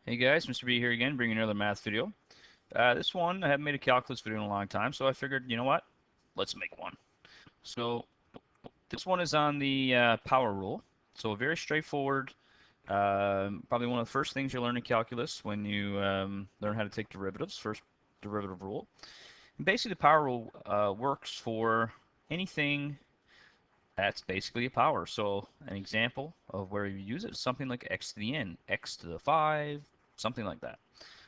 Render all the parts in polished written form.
Hey guys, Mr. B here again, bringing another math video. This one, I haven't made a calculus video in a long time, so I figured, you know what? Let's make one. So this one is on the power rule. So very straightforward. Probably one of the first things you learn in calculus when you learn how to take derivatives, first derivative rule. And basically the power rule works for anything that's basically a power. So an example of where you use it is something like x to the n, x to the 5, something like that.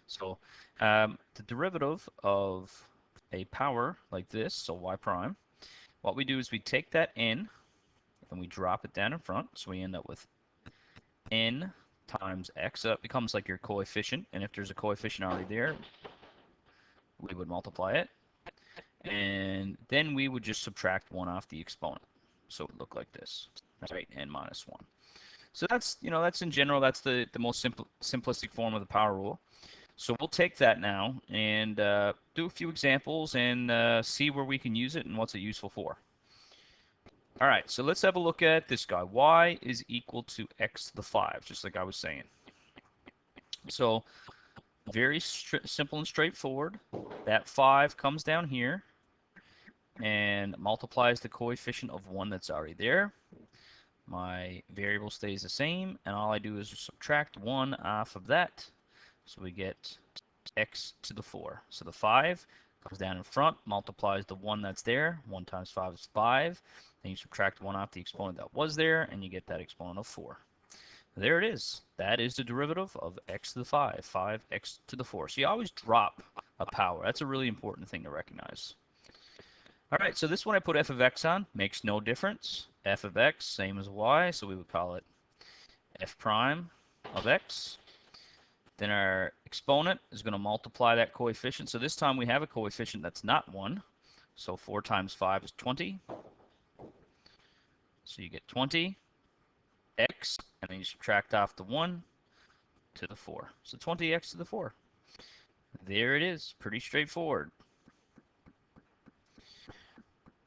So the derivative of a power like this, so y prime, what we do is we take that n and we drop it down in front, so we end up with n times x. So that becomes like your coefficient, and if there's a coefficient already there, we would multiply it, and then we would just subtract 1 off the exponent. So it would look like this, right? N minus 1. So that's, that's in general, that's the most simplistic form of the power rule. So we'll take that now and do a few examples and see where we can use it and what's it useful for. All right, so let's have a look at this guy. Y is equal to x to the 5, just like I was saying. So very simple and straightforward. That 5 comes down here and multiplies the coefficient of 1 that's already there. My variable stays the same, and all I do is subtract 1 off of that. So we get x to the 4. So the 5 comes down in front, multiplies the 1 that's there. 1 times 5 is 5. Then you subtract 1 off the exponent that was there, and you get that exponent of 4. There it is. That is the derivative of x to the 5, 5x to the 4. So you always drop a power. That's a really important thing to recognize. All right, so this one I put f of x on. Makes no difference. F of x, same as y, so we would call it f prime of x. Then our exponent is going to multiply that coefficient. So this time we have a coefficient that's not 1. So 4 times 5 is 20. So you get 20x, and then you subtract off the 1 to the 4. So 20x to the 4. There it is. Pretty straightforward.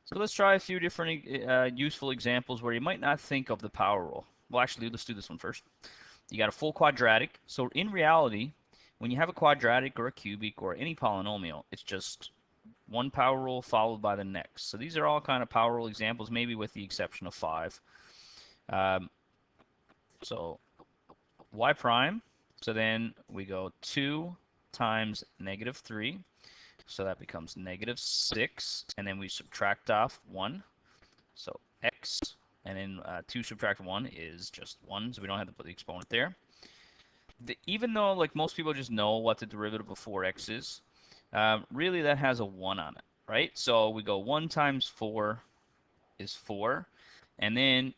So let's try a few different useful examples where you might not think of the power rule. Well, actually, let's do this one first. You got a full quadratic. So in reality, when you have a quadratic or a cubic or any polynomial, it's just one power rule followed by the next. So these are all kind of power rule examples, maybe with the exception of 5. So y prime. So then we go 2 times negative 3. So that becomes negative 6. And then we subtract off 1. So x. And then 2 subtract 1 is just 1. So we don't have to put the exponent there. Even though like most people just know what the derivative of 4x is, really that has a 1 on it, right? So we go 1 times 4 is 4. And then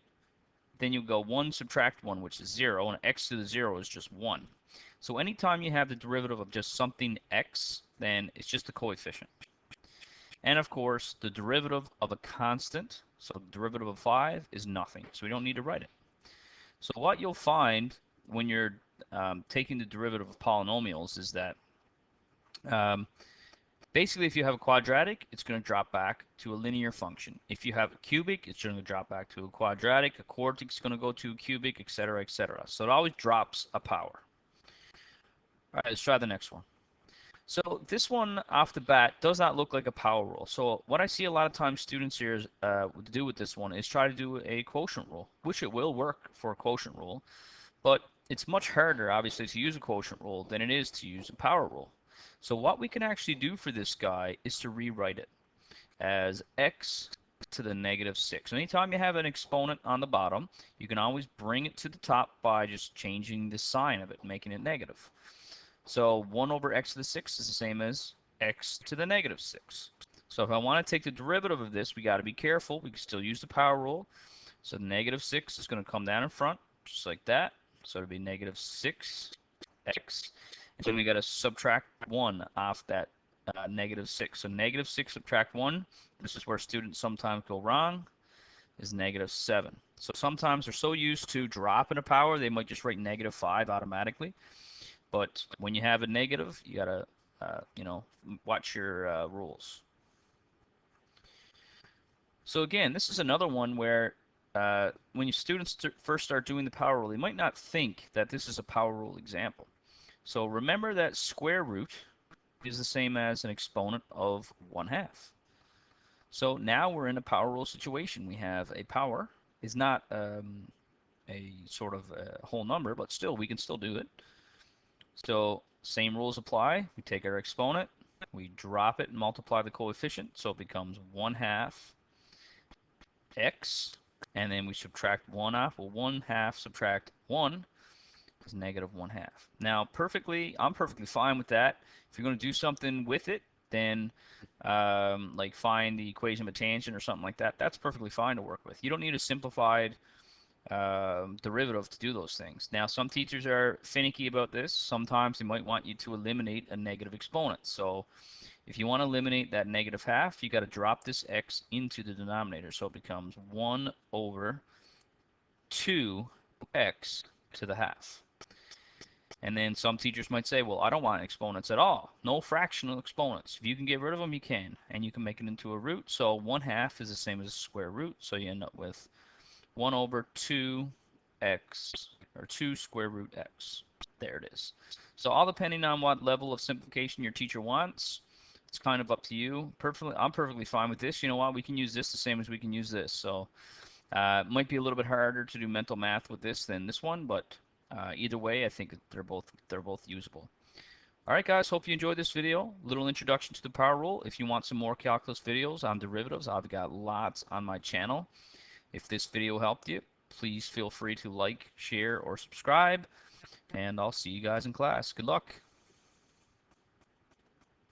you go 1 subtract 1, which is 0. And x to the 0 is just 1. So anytime you have the derivative of just something x, then it's just a coefficient. And of course, the derivative of a constant, so the derivative of 5 is nothing. So we don't need to write it. So what you'll find when you're taking the derivative of polynomials is that basically if you have a quadratic, it's going to drop back to a linear function. If you have a cubic, it's going to drop back to a quadratic. A quadratic is going to go to a cubic, etc., etc. So it always drops a power. All right, let's try the next one. So this one off the bat does not look like a power rule. So what I see a lot of times students here do with this one is try to do a quotient rule, which it will work for a quotient rule, but it's much harder obviously to use a quotient rule than it is to use a power rule. So what we can actually do for this guy is to rewrite it as x to the negative 6. Anytime you have an exponent on the bottom, you can always bring it to the top by just changing the sign of it, making it negative. So 1 over x to the 6 is the same as x to the negative 6. So if I want to take the derivative of this, we got to be careful. We can still use the power rule. So the negative 6 is going to come down in front, just like that. So it'll be negative 6x. And then we got to subtract 1 off that negative 6. So negative 6 subtract 1, this is where students sometimes go wrong, is negative 7. So sometimes they're so used to dropping a power, they might just write negative 5 automatically. But when you have a negative, you gotta, watch your rules. So again, this is another one where when you students first start doing the power rule, they might not think that this is a power rule example. So remember that square root is the same as an exponent of 1/2. So now we're in a power rule situation. We have a power is not a sort of a whole number, but still we can still do it. So same rules apply. We take our exponent, we drop it and multiply the coefficient, so it becomes 1/2 x, and then we subtract 1 off. Well, 1/2 subtract 1 is negative 1/2. Now, I'm perfectly fine with that. If you're going to do something with it, then like find the equation of a tangent or something like that, that's perfectly fine to work with. You don't need a simplified derivative to do those things. Now, some teachers are finicky about this. Sometimes they might want you to eliminate a negative exponent. So if you want to eliminate that negative half, you got to drop this x into the denominator. So it becomes 1 over 2x to the half. And then some teachers might say, well, I don't want exponents at all. No fractional exponents. If you can get rid of them, you can. And you can make it into a root. So 1/2 is the same as a square root. So you end up with 1 over 2x, or 2 square root x. There it is. So all depending on what level of simplification your teacher wants, it's kind of up to you. I'm perfectly fine with this. You know what? We can use this the same as we can use this. So it might be a little bit harder to do mental math with this than this one, but either way, I think they're both usable. All right, guys, hope you enjoyed this video. Little introduction to the power rule. If you want some more calculus videos on derivatives, I've got lots on my channel. If this video helped you, please feel free to like, share, or subscribe, and I'll see you guys in class. Good luck.